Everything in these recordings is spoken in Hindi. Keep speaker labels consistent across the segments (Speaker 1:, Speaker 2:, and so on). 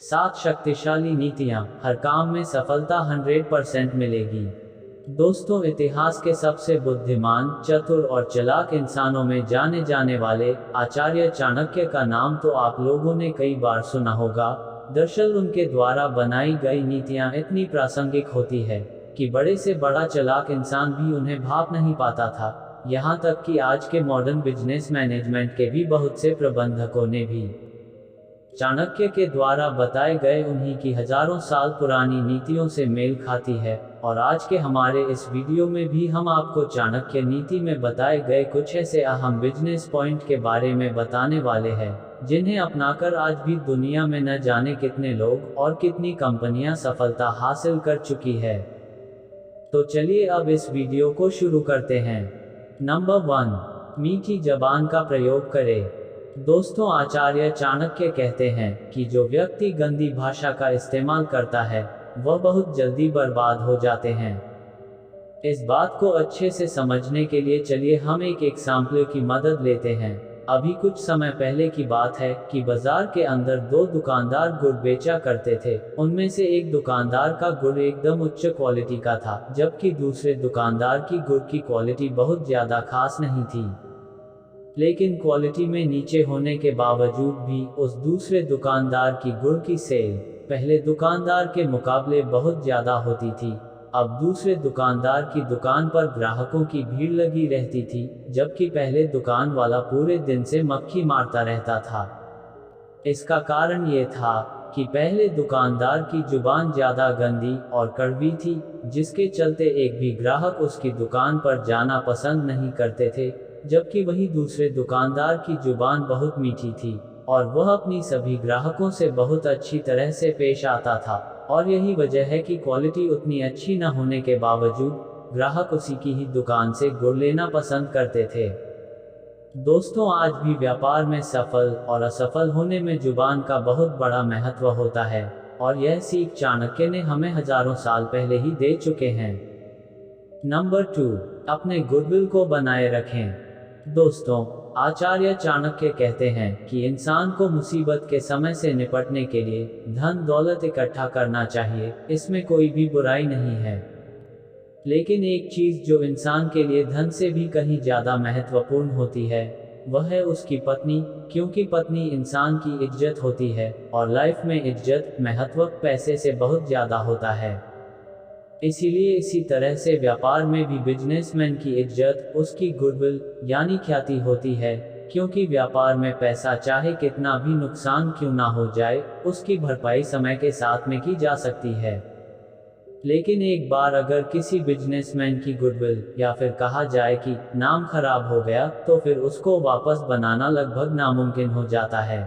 Speaker 1: 7 शक्तिशाली नीतियां, हर काम में सफलता 100% मिलेगी। दोस्तों, इतिहास के सबसे बुद्धिमान, चतुर और चालाक इंसानों में जाने जाने वाले आचार्य चाणक्य का नाम तो आप लोगों ने कई बार सुना होगा। दरअसल उनके द्वारा बनाई गई नीतियां इतनी प्रासंगिक होती है कि बड़े से बड़ा चालाक इंसान भी उन्हें भाप नहीं पाता था। यहाँ तक कि आज के मॉडर्न बिजनेस मैनेजमेंट के भी बहुत से प्रबंधकों ने भी चाणक्य के द्वारा बताए गए उन्हीं की हजारों साल पुरानी नीतियों से मेल खाती है। और आज के हमारे इस वीडियो में भी हम आपको चाणक्य नीति में बताए गए कुछ ऐसे अहम बिजनेस पॉइंट के बारे में बताने वाले हैं जिन्हें अपनाकर आज भी दुनिया में न जाने कितने लोग और कितनी कंपनियां सफलता हासिल कर चुकी है। तो चलिए अब इस वीडियो को शुरू करते हैं। नंबर 1, मीठी जबान का प्रयोग करें। दोस्तों, आचार्य चाणक्य कहते हैं कि जो व्यक्ति गंदी भाषा का इस्तेमाल करता है वह बहुत जल्दी बर्बाद हो जाते हैं। इस बात को अच्छे से समझने के लिए चलिए हम एक एग्जाम्पल की मदद लेते हैं। अभी कुछ समय पहले की बात है कि बाजार के अंदर 2 दुकानदार गुड़ बेचा करते थे। उनमें से एक दुकानदार का गुड़ एकदम उच्च क्वालिटी का था, जबकि दूसरे दुकानदार की गुड़ की क्वालिटी बहुत ज्यादा खास नहीं थी। लेकिन क्वालिटी में नीचे होने के बावजूद भी उस दूसरे दुकानदार की गुड़ की सेल पहले दुकानदार के मुकाबले बहुत ज्यादा होती थी। अब दूसरे दुकानदार की दुकान पर ग्राहकों की भीड़ लगी रहती थी, जबकि पहले दुकान वाला पूरे दिन से मक्खी मारता रहता था। इसका कारण ये था कि पहले दुकानदार की जुबान ज्यादा गंदी और कड़वी थी, जिसके चलते एक भी ग्राहक उसकी दुकान पर जाना पसंद नहीं करते थे। जबकि वही दूसरे दुकानदार की जुबान बहुत मीठी थी और वह अपनी सभी ग्राहकों से बहुत अच्छी तरह से पेश आता था। और यही वजह है कि क्वालिटी उतनी अच्छी न होने के बावजूद ग्राहक उसी की ही दुकान से गुड़ लेना पसंद करते थे। दोस्तों, आज भी व्यापार में सफल और असफल होने में जुबान का बहुत बड़ा महत्व होता है और यह सीख चाणक्य ने हमें हजारों साल पहले ही दे चुके हैं। नंबर 2, अपने गुडविल को बनाए रखें। दोस्तों, आचार्य चाणक्य कहते हैं कि इंसान को मुसीबत के समय से निपटने के लिए धन दौलत इकट्ठा करना चाहिए, इसमें कोई भी बुराई नहीं है। लेकिन एक चीज जो इंसान के लिए धन से भी कहीं ज्यादा महत्वपूर्ण होती है वह है उसकी पत्नी, क्योंकि पत्नी इंसान की इज्जत होती है और लाइफ में इज्जत महत्व पैसे से बहुत ज्यादा होता है। इसीलिए इसी तरह से व्यापार में भी बिजनेसमैन की इज्जत उसकी गुडविल यानी ख्याति होती है, क्योंकि व्यापार में पैसा चाहे कितना भी नुकसान क्यों ना हो जाए उसकी भरपाई समय के साथ में की जा सकती है। लेकिन एक बार अगर किसी बिजनेसमैन की गुडविल या फिर कहा जाए कि नाम खराब हो गया तो फिर उसको वापस बनाना लगभग नामुमकिन हो जाता है।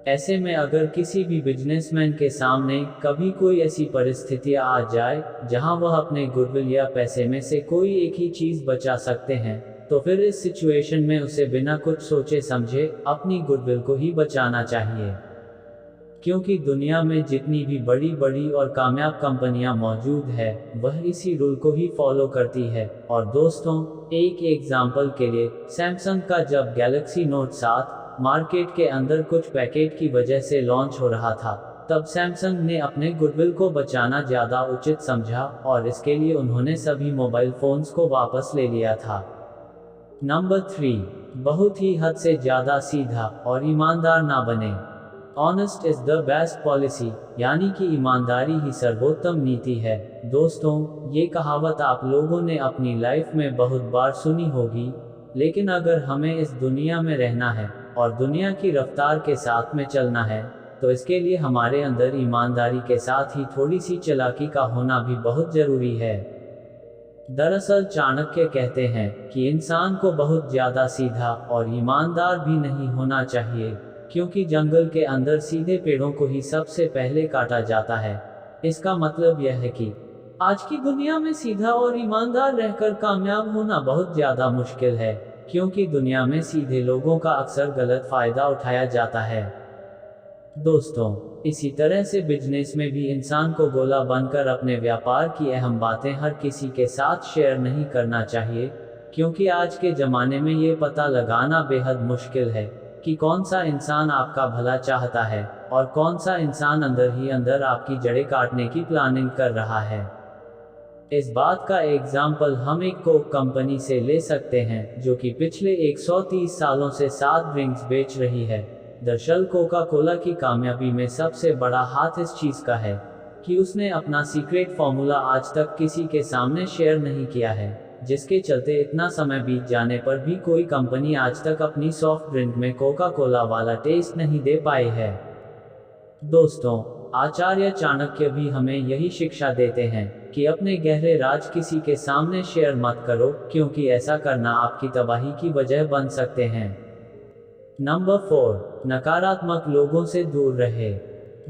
Speaker 1: ऐसे में अगर किसी भी बिजनेसमैन के सामने कभी कोई ऐसी परिस्थिति आ जाए जहां वह अपने गुडविल या पैसे में से कोई एक ही चीज बचा सकते हैं, तो फिर इस सिचुएशन में उसे बिना कुछ सोचे समझे अपनी गुडविल को ही बचाना चाहिए। क्योंकि दुनिया में जितनी भी बड़ी बड़ी और कामयाब कंपनियां मौजूद है वह इसी रूल को ही फॉलो करती है। और दोस्तों, एक एग्जाम्पल के लिए सैमसंग का जब गैलेक्सी नोट 7 मार्केट के अंदर कुछ पैकेट की वजह से लॉन्च हो रहा था, तब सैमसंग ने अपने गुडविल को बचाना ज्यादा उचित समझा और इसके लिए उन्होंने सभी मोबाइल फोन्स को वापस ले लिया था। नंबर 3, बहुत ही हद से ज्यादा सीधा और ईमानदार ना बने। Honest is the best policy, यानी कि ईमानदारी ही सर्वोत्तम नीति है। दोस्तों, ये कहावत आप लोगों ने अपनी लाइफ में बहुत बार सुनी होगी, लेकिन अगर हमें इस दुनिया में रहना है और दुनिया की रफ्तार के साथ में चलना है तो इसके लिए हमारे अंदर ईमानदारी के साथ ही थोड़ी सी चालाकी का होना भी बहुत जरूरी है। दरअसल चाणक्य कहते हैं कि इंसान को बहुत ज्यादा सीधा और ईमानदार भी नहीं होना चाहिए, क्योंकि जंगल के अंदर सीधे पेड़ों को ही सबसे पहले काटा जाता है। इसका मतलब यह है कि आज की दुनिया में सीधा और ईमानदार रहकर कामयाब होना बहुत ज्यादा मुश्किल है, क्योंकि दुनिया में सीधे लोगों का अक्सर गलत फायदा उठाया जाता है। दोस्तों, इसी तरह से बिजनेस में भी इंसान को गोला बनकर अपने व्यापार की अहम बातें हर किसी के साथ शेयर नहीं करना चाहिए, क्योंकि आज के ज़माने में ये पता लगाना बेहद मुश्किल है कि कौन सा इंसान आपका भला चाहता है और कौन सा इंसान अंदर ही अंदर आपकी जड़ें काटने की प्लानिंग कर रहा है। इस बात का एग्जाम्पल हम एक कोक कंपनी से ले सकते हैं, जो कि पिछले 130 सालों से 7 ड्रिंक्स बेच रही है। दरअसल कोका कोला की कामयाबी में सबसे बड़ा हाथ इस चीज़ का है कि उसने अपना सीक्रेट फॉर्मूला आज तक किसी के सामने शेयर नहीं किया है, जिसके चलते इतना समय बीत जाने पर भी कोई कंपनी आज तक अपनी सॉफ्ट ड्रिंक में कोका कोला वाला टेस्ट नहीं दे पाई है। दोस्तों, आचार्य चाणक्य भी हमें यही शिक्षा देते हैं कि अपने गहरे राज किसी के सामने शेयर मत करो, क्योंकि ऐसा करना आपकी तबाही की वजह बन सकते हैं। नंबर 4, नकारात्मक लोगों से दूर रहे।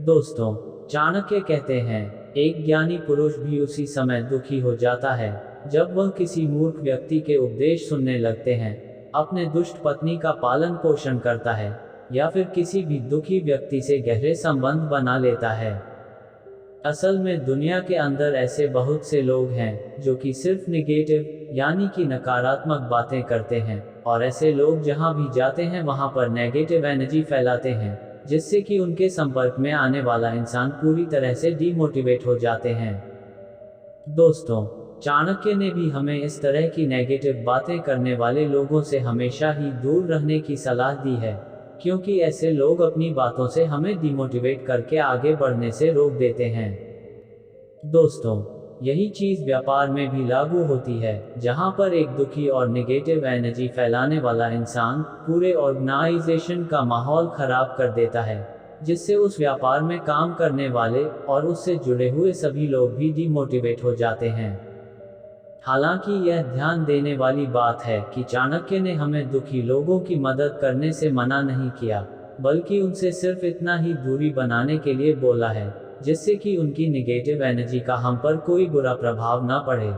Speaker 1: दोस्तों, चाणक्य कहते हैं, एक ज्ञानी पुरुष भी उसी समय दुखी हो जाता है जब वह किसी मूर्ख व्यक्ति के उपदेश सुनने लगते हैं, अपने दुष्ट पत्नी का पालन पोषण करता है या फिर किसी भी दुखी व्यक्ति से गहरे संबंध बना लेता है। असल में दुनिया के अंदर ऐसे बहुत से लोग हैं जो कि सिर्फ निगेटिव यानी कि नकारात्मक बातें करते हैं, और ऐसे लोग जहां भी जाते हैं वहां पर नेगेटिव एनर्जी फैलाते हैं, जिससे कि उनके संपर्क में आने वाला इंसान पूरी तरह से डीमोटिवेट हो जाते हैं। दोस्तों, चाणक्य ने भी हमें इस तरह की नेगेटिव बातें करने वाले लोगों से हमेशा ही दूर रहने की सलाह दी है, क्योंकि ऐसे लोग अपनी बातों से हमें डिमोटिवेट करके आगे बढ़ने से रोक देते हैं। दोस्तों, यही चीज़ व्यापार में भी लागू होती है, जहां पर एक दुखी और नेगेटिव एनर्जी फैलाने वाला इंसान पूरे ऑर्गेनाइजेशन का माहौल खराब कर देता है, जिससे उस व्यापार में काम करने वाले और उससे जुड़े हुए सभी लोग भी डिमोटिवेट हो जाते हैं। हालांकि यह ध्यान देने वाली बात है कि चाणक्य ने हमें दुखी लोगों की मदद करने से मना नहीं किया, बल्कि उनसे सिर्फ इतना ही दूरी बनाने के लिए बोला है, जिससे कि उनकी नेगेटिव एनर्जी का हम पर कोई बुरा प्रभाव ना पड़े।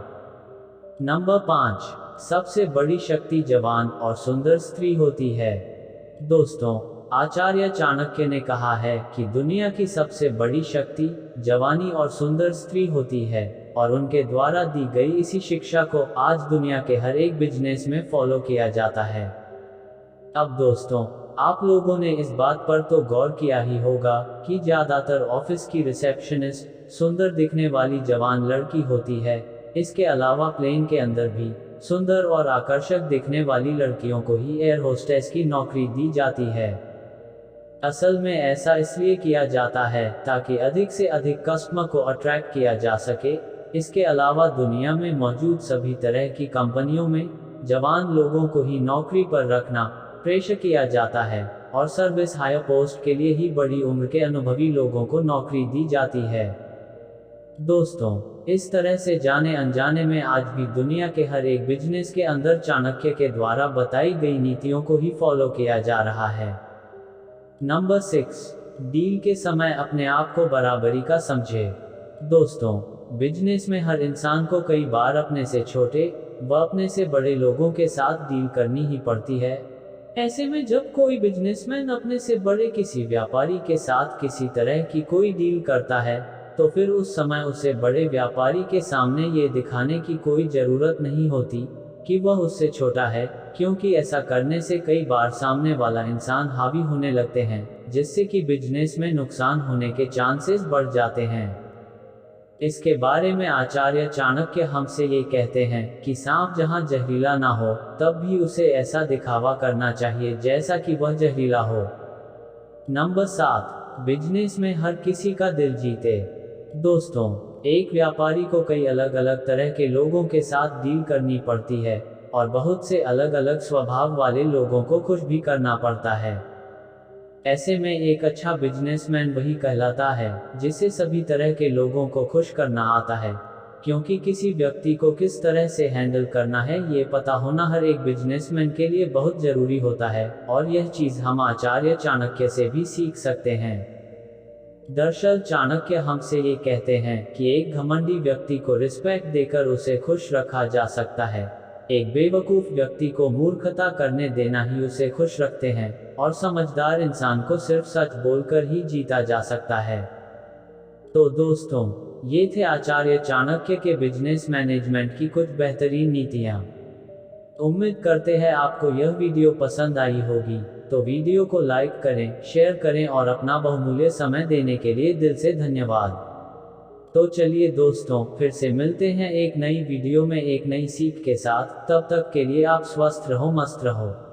Speaker 1: नंबर 5, सबसे बड़ी शक्ति जवान और सुंदर स्त्री होती है। दोस्तों, आचार्य चाणक्य ने कहा है कि दुनिया की सबसे बड़ी शक्ति जवानी और सुंदर स्त्री होती है, और उनके द्वारा दी गई इसी शिक्षा को आज दुनिया के हर एक बिजनेस में फॉलो किया जाता है। अब दोस्तों, आप लोगों ने इस बात पर तो गौर किया ही होगा कि ज़्यादातर ऑफिस की रिसेप्शनिस्ट सुंदर दिखने वाली जवान लड़की होती है। इसके अलावा प्लेन के अंदर भी सुंदर और आकर्षक दिखने वाली लड़कियों को ही एयर होस्टेस की नौकरी दी जाती है। असल में ऐसा इसलिए किया जाता है ताकि अधिक से अधिक कस्टमर को अट्रैक्ट किया जा सके। इसके अलावा दुनिया में मौजूद सभी तरह की कंपनियों में जवान लोगों को ही नौकरी पर रखना प्रेशर किया जाता है, और सर्विस हायर पोस्ट के लिए ही बड़ी उम्र के अनुभवी लोगों को नौकरी दी जाती है। दोस्तों, इस तरह से जाने अनजाने में आज भी दुनिया के हर एक बिजनेस के अंदर चाणक्य के द्वारा बताई गई नीतियों को ही फॉलो किया जा रहा है। नंबर 6, डील के समय अपने आप को बराबरी का समझे। दोस्तों, बिजनेस में हर इंसान को कई बार अपने से छोटे व अपने से बड़े लोगों के साथ डील करनी ही पड़ती है। ऐसे में जब कोई बिजनेसमैन अपने से बड़े किसी व्यापारी के साथ किसी तरह की कोई डील करता है, तो फिर उस समय उसे बड़े व्यापारी के सामने ये दिखाने की कोई ज़रूरत नहीं होती कि वह उससे छोटा है, क्योंकि ऐसा करने से कई बार सामने वाला इंसान हावी होने लगते हैं, जिससे कि बिजनेस में नुकसान होने के चांसेस बढ़ जाते हैं। इसके बारे में आचार्य चाणक्य हमसे ये कहते हैं कि सांप जहां जहरीला ना हो तब भी उसे ऐसा दिखावा करना चाहिए जैसा कि वह जहरीला हो। नंबर 7, बिजनेस में हर किसी का दिल जीते। दोस्तों, एक व्यापारी को कई अलग अलग तरह के लोगों के साथ डील करनी पड़ती है, और बहुत से अलग अलग स्वभाव वाले लोगों को खुश भी करना पड़ता है। ऐसे में एक अच्छा बिजनेसमैन वही कहलाता है जिसे सभी तरह के लोगों को खुश करना आता है, क्योंकि किसी व्यक्ति को किस तरह से हैंडल करना है ये पता होना हर एक बिजनेसमैन के लिए बहुत ज़रूरी होता है, और यह चीज़ हम आचार्य चाणक्य से भी सीख सकते हैं। दरअसल चाणक्य हमसे ये कहते हैं कि एक घमंडी व्यक्ति को रिस्पेक्ट देकर उसे खुश रखा जा सकता है, एक बेवकूफ़ व्यक्ति को मूर्खता करने देना ही उसे खुश रखते हैं, और समझदार इंसान को सिर्फ सच बोलकर ही जीता जा सकता है। तो दोस्तों, ये थे आचार्य चाणक्य के बिजनेस मैनेजमेंट की कुछ बेहतरीन नीतियाँ। उम्मीद करते हैं आपको यह वीडियो पसंद आई होगी। तो वीडियो को लाइक करें, शेयर करें और अपना बहुमूल्य समय देने के लिए दिल से धन्यवाद। तो चलिए दोस्तों, फिर से मिलते हैं एक नई वीडियो में एक नई सीख के साथ। तब तक के लिए आप स्वस्थ रहो, मस्त रहो।